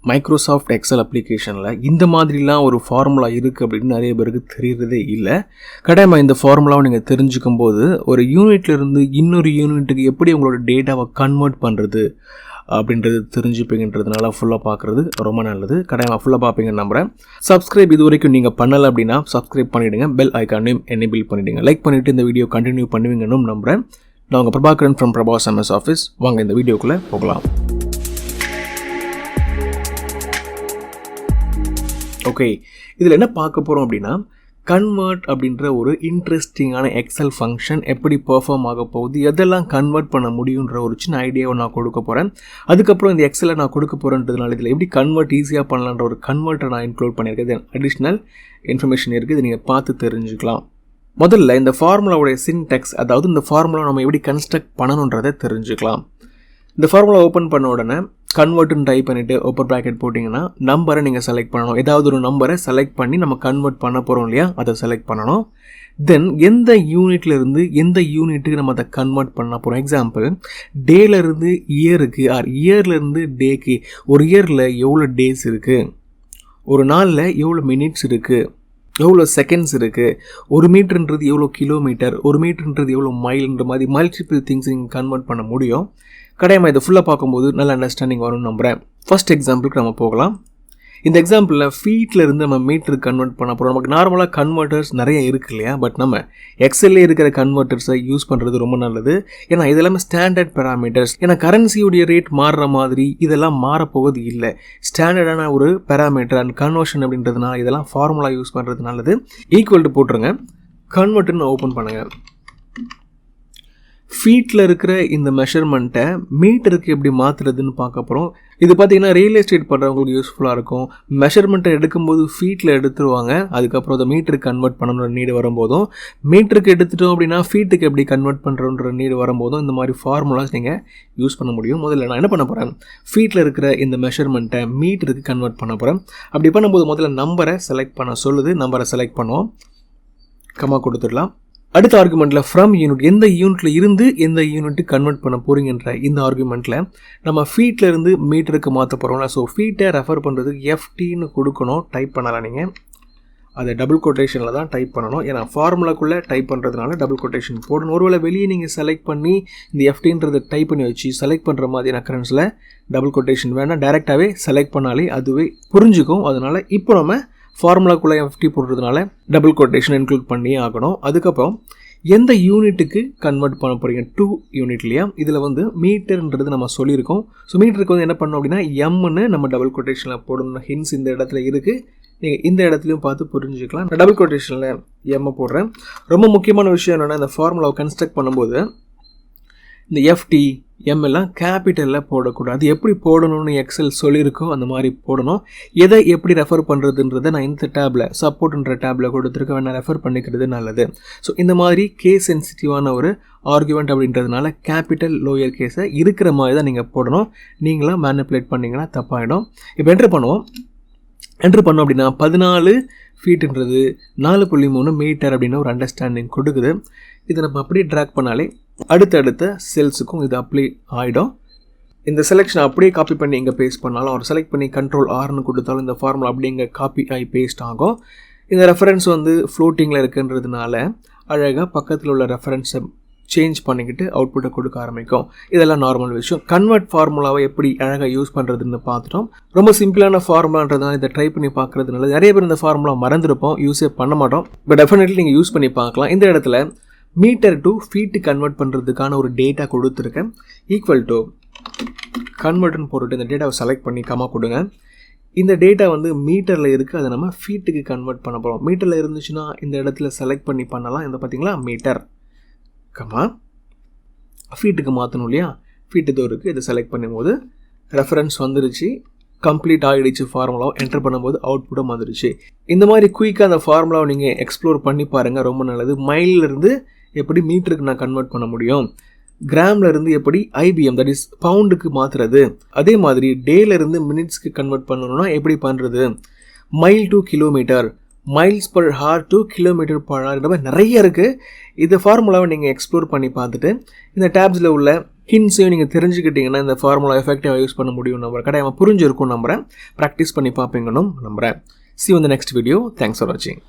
Microsoft Excel அப்ளிகேஷனில் இந்த மாதிரிலாம் ஒரு ஃபார்முலா இருக்குது அப்படின்னு நிறைய பேருக்கு தெரியறதே இல்லை. கட்டாயமாக இந்த ஃபார்முலாவை நீங்கள் தெரிஞ்சுக்கும் போது ஒரு யூனிட்லேருந்து இன்னொரு யூனிட்டுக்கு எப்படி உங்களோட டேட்டாவை கன்வெர்ட் பண்ணுறது அப்படின்றது தெரிஞ்சுப்பீங்கன்றதுனால ஃபுல்லாக பார்க்குறது ரொம்ப நல்லது. கட்டாயமாக ஃபுல்லாக பார்ப்பீங்கன்னு நம்புகிறேன். சப்ஸ்கிரைப் இது வரைக்கும் நீங்கள் பண்ணலை அப்படின்னா சப்ஸ்கிரைப் பண்ணிவிடுங்க. பெல் ஐக்கானையும் எனேபிள் பண்ணிவிடுங்க. லைக் பண்ணிவிட்டு இந்த வீடியோ கண்டினியூ பண்ணுவீங்கன்னு நம்புகிறேன். நான் உங்கள் Prabhakaran from Prabhas MS office. வாங்க இந்த வீடியோக்குள்ளே போகலாம். ஓகே, இதில் என்ன பார்க்க போகிறோம் அப்படின்னா, கன்வெர்ட் அப்படின்ற ஒரு இன்ட்ரெஸ்டிங்கான எக்ஸல் ஃபங்க்ஷன் எப்படி பெர்ஃபார்ம் ஆக போகுது, எதெல்லாம் கன்வெர்ட் பண்ண முடியுன்ற ஒரு சின்ன ஐடியாவை நான் கொடுக்க போகிறேன். அதுக்கப்புறம் இந்த எக்ஸலை நான் கொடுக்க போகிறேன்றதுனால இதில் எப்படி கன்வெர்ட் ஈஸியாக பண்ணலான்ற ஒரு கன்வெர்ட்டை நான் இன்க்ளூட் பண்ணியிருக்கேன். இது அடிஷ்னல் இன்ஃபர்மேஷன் இருக்குது, இதை நீங்கள் பார்த்து தெரிஞ்சுக்கலாம். முதல்ல இந்த ஃபார்முலாவுடைய சின்டெக்ஸ், அதாவது இந்த ஃபார்முலா நம்ம எப்படி கன்ஸ்ட்ரக்ட் பண்ணணுன்றதை தெரிஞ்சுக்கலாம். இந்த ஃபார்முலா ஓப்பன் பண்ண உடனே கன்வெர்ட்னு டைப் பண்ணிவிட்டு ஓப்பன் ப்ராக்கெட் போட்டிங்கன்னா நம்பரை நீங்கள் செலக்ட் பண்ணணும். ஏதாவது ஒரு நம்பரை செலக்ட் பண்ணி நம்ம கன்வெர்ட் பண்ண போகிறோம் இல்லையா, அதை செலக்ட் பண்ணணும். தென் எந்த யூனிட்லேருந்து எந்த யூனிட்டுக்கு நம்ம அதை கன்வெர்ட் பண்ண போகிறோம். எக்ஸாம்பிள், டேலேருந்து இயருக்கு ஆர் இயர்லேருந்து டேக்கு. ஒரு இயரில் எவ்வளோ டேஸ் இருக்குது, ஒரு நாளில் எவ்வளோ மினிட்ஸ் இருக்குது, எவ்வளோ செகண்ட்ஸ் இருக்குது, ஒரு மீட்டர்ன்றது எவ்வளோ கிலோமீட்டர், ஒரு மீட்டர்ன்றது எவ்வளோ மைல்ன்ற மாதிரி மல்டிபிள் திங்ஸ் நீங்கள் கன்வெர்ட் பண்ண முடியும். கட்டாயமாக இதை ஃபுல்லாக பார்க்கும்போது நல்ல அண்டர்ஸ்டாண்டிங் வரும்னு நம்புகிறேன். ஃபர்ஸ்ட் எக்ஸாம்பிளுக்கு நம்ம போகலாம். இந்த எக்ஸாம்பிளில் ஃபீட்லேருந்து நம்ம மீட்டருக்கு கன்வெர்ட் பண்ண போகிறோம். நமக்கு நார்மலாக கன்வெர்ட்டர்ஸ் நிறைய இருக்குது இல்லையா, பட் நம்ம எக்ஸல்லே இருக்கிற கன்வெர்ட்டர்ஸை யூஸ் பண்ணுறது ரொம்ப நல்லது. ஏன்னா இதெல்லாமே ஸ்டாண்டர்ட் பேராமீட்டர்ஸ். ஏன்னா கரன்சியுடைய ரேட் மாறுற மாதிரி இதெல்லாம் மாறப்போவது இல்லை. ஸ்டாண்டர்டான ஒரு பேராமீட்டர் அண்ட் கன்வர்ஷன் அப்படின்றதுனால இதெல்லாம் ஃபார்முலா யூஸ் பண்ணுறது நல்லது. ஈக்குவல் டு போட்டுருங்க, கன்வெர்ட்னு ஓப்பன் பண்ணுங்கள். ஃபீட்டில் இருக்கிற இந்த மெஷர்மெண்ட்டை மீட்டருக்கு எப்படி மாற்றுறதுன்னு பார்க்க போகிறோம். இது பார்த்திங்கன்னா ரியல் எஸ்டேட் பண்ணுறவங்களுக்கு யூஸ்ஃபுல்லாக இருக்கும். மெஷர்மெண்ட்டை எடுக்கும்போது ஃபீட்டில் எடுத்துருவாங்க, அதுக்கப்புறம் அதை மீட்டருக்கு கன்வெர்ட் பண்ணணுன்ற நீடு வரும்போதும், மீட்டருக்கு எடுத்துட்டோம் அப்படின்னா ஃபீட்டுக்கு எப்படி கன்வெர்ட் பண்ணுறோன்ற நீடு வரும்போதும் இந்த மாதிரி ஃபார்முலாஸ் நீங்கள் யூஸ் பண்ண முடியும். முதல்ல நான் என்ன பண்ண போகிறேன், ஃபீட்டில் இருக்கிற இந்த மெஷர்மெண்ட்டை மீட்டருக்கு கன்வெர்ட் பண்ண போகிறேன். அப்படி பண்ணும்போது முதல்ல நம்பரை செலக்ட் பண்ண சொல்லுது. நம்பரை செலக்ட் பண்ணுவோம், கமா கொடுத்துடலாம். அடுத்த ஆர்குமெண்ட்டில் ஃப்ரம் யூனிட், எந்த யூனிட்டில் இருந்து எந்த யூனிட்டுக்கு கன்வெர்ட் பண்ண போகிறீங்கன்ற இந்த ஆர்குமெண்ட்டில் நம்ம ஃபீட்டில் இருந்து மீட்டருக்கு மாற்ற போகிறோம்ல. ஸோ ஃபீட்டை ரெஃபர் பண்ணுறதுக்கு FTன்னு கொடுக்கணும். டைப் பண்ணலாம், நீங்கள் அதை டபுள் கொட்டேஷனில் தான் டைப் பண்ணணும். ஏன்னா ஃபார்முலாக்குள்ளே டைப் பண்ணுறதுனால டபுள் கொட்டேஷன் போடணும். ஒருவேளை வெளியே நீங்கள் செலக்ட் பண்ணி இந்த FTன்றதை டைப் பண்ணி வச்சு செலக்ட் பண்ணுற மாதிரியான அக்கரன்ஸில் டபுள் கொட்டேஷன் வேணால் டைரெக்டாகவே செலக்ட் பண்ணாலே அதுவே புரிஞ்சுக்கும். அதனால் இப்போ நம்ம ஃபார்முலாக்குள்ளே FT போடுறதுனால டபுள் கொட்டேஷன் இன்க்ளூட் பண்ணியே ஆகணும். அதுக்கப்புறம் எந்த யூனிட்டுக்கு கன்வெர்ட் பண்ண போகிறீங்க, 2 யூனிட் இல்லையா. இதில் வந்து மீட்டர்ன்றது நம்ம சொல்லியிருக்கோம். ஸோ மீட்டருக்கு வந்து என்ன பண்ணோம் அப்படின்னா எம்னு நம்ம டபுள் கொட்டேஷனில் போடணும். ஹின்ஸ் இந்த இடத்துல இருக்குது, நீங்கள் இந்த இடத்துலையும் பார்த்து புரிஞ்சுக்கலாம். நான் டபுள் கொட்டேஷனில் எம்மை போடுறேன். ரொம்ப முக்கியமான விஷயம் என்னென்னா, இந்த ஃபார்முலாவை கன்ஸ்ட்ரக்ட் பண்ணும்போது இந்த FT M எல்லாம் கேபிட்டலில் போடக்கூடாது. எப்படி போடணும்னு எக்ஸல் சொல்லியிருக்கோம், அந்த மாதிரி போடணும். எதை எப்படி ரெஃபர் பண்ணுறதுன்றதை நான் இந்த டேப்பில் சப்போர்ட்ன்ற டேப்பில் கொடுத்துருக்க வேணா ரெஃபர் பண்ணிக்கிறது நல்லது. ஸோ இந்த மாதிரி கேஸ் சென்சிட்டிவான ஒரு ஆர்குமெண்ட் அப்படின்றதுனால கேபிட்டல் லோயர் கேஸை இருக்கிற மாதிரி தான் நீங்கள் போடணும். நீங்களாம் மேனிப்புலேட் பண்ணிங்கன்னா தப்பாகிடும். இப்போ என்ட்ரு பண்ணுவோம். என்ட்ரு பண்ணோம் அப்படின்னா 14 ஃபீட்டுன்றது 4.3 மீட்டர் அப்படின்னு ஒரு அண்டர்ஸ்டாண்டிங் கொடுக்குது. இதை நம்ம அப்படியே ட்ராக் பண்ணாலே அடுத்தடுத்த செல்ஸுக்கும் இது அப்ளை ஆகிடும். இந்த செலெக்ஷனை அப்படியே காப்பி பண்ணி இங்கே பேஸ்ட் பண்ணாலும், அவர் செலக்ட் பண்ணி Ctrl Rன்னு கொடுத்தாலும் இந்த ஃபார்முலா அப்படியே இங்கே காப்பி ஆகி பேஸ்ட் ஆகும். இந்த ரெஃபரன்ஸ் வந்து ஃப்ளோட்டிங்கில் இருக்குன்றதுனால அழகாக பக்கத்தில் உள்ள ரெஃபரன்ஸை சேஞ்ச் பண்ணிக்கிட்டு அவுட்புட்டை கொடுக்க ஆரம்பிக்கும். இதெல்லாம் நார்மல் விஷயம். கன்வெர்ட் ஃபார்முலாவை எப்படி அழகாக யூஸ் பண்ணுறதுன்னு பார்த்துட்டோம். ரொம்ப சிம்பிளான ஃபார்முலான்றதுனால இதை ட்ரை பண்ணி பார்க்குறதுனால நிறைய பேர் இந்த ஃபார்முலா மறந்துருப்போம், யூஸே பண்ண மாட்டோம். பட் டெஃபினெட்லி நீங்கள் யூஸ் பண்ணி பார்க்கலாம். இந்த இடத்துல மீட்டர் டு ஃபீட்டு கன்வெர்ட் பண்ணுறதுக்கான ஒரு டேட்டா கொடுத்துருக்கேன். ஈக்குவல் டு கன்வெர்ட்னு போட்டுட்டு இந்த டேட்டாவை செலக்ட் பண்ணி கமா கொடுங்க. இந்த டேட்டா வந்து மீட்டரில் இருக்குது, அதை நம்ம ஃபீட்டுக்கு கன்வெர்ட் பண்ண போகிறோம். மீட்டரில் இருந்துச்சுன்னா இந்த இடத்துல செலக்ட் பண்ணி பண்ணலாம். இந்த பார்த்தீங்களா மீட்டர், கமா ஃபீட்டுக்கு மாற்றணும் இல்லையா, ஃபீட்டு இதோ இருக்குது. இதை செலக்ட் பண்ணும்போது ரெஃபரன்ஸ் வந்துருச்சு, கம்ப்ளீட் ஆகிடுச்சு. ஃபார்முலாவை என்டர் பண்ணும்போது அவுட்புட்டும் வந்துருச்சு. இந்த மாதிரி குயிக்காக அந்த ஃபார்முலாவை நீங்கள் எக்ஸ்ப்ளோர் பண்ணி பாருங்கள், ரொம்ப நல்லது. மைலிருந்து எப்படி மீட்டருக்கு நான் கன்வெர்ட் பண்ண முடியும், கிராமில் இருந்து எப்படி IBM தட் இஸ் பவுண்டுக்கு மாற்றுறது, அதே மாதிரி டேலேருந்து மினிட்ஸ்க்கு கன்வெர்ட் பண்ணணும்னா எப்படி பண்ணுறது, mile to kilometer, miles per hour to kilometer per hour, இந்த மாதிரி நிறைய இருக்குது. இந்த ஃபார்முலாவை நீங்கள் எக்ஸ்ப்ளோர் பண்ணி பார்த்துட்டு இந்த டேப்ஸில் உள்ள ஹின்ஸையும் நீங்கள் தெரிஞ்சுக்கிட்டிங்கன்னா இந்த ஃபார்முலா எஃபெக்டிவாக யூஸ் பண்ண முடியும் நம்புறேன். கட்டாயமாக புரிஞ்சிருக்கும் நம்புகிறேன். ப்ராக்டிஸ் பண்ணி பார்ப்பீங்கன்னு நம்புகிறேன். See you in the next video. Thanks for watching.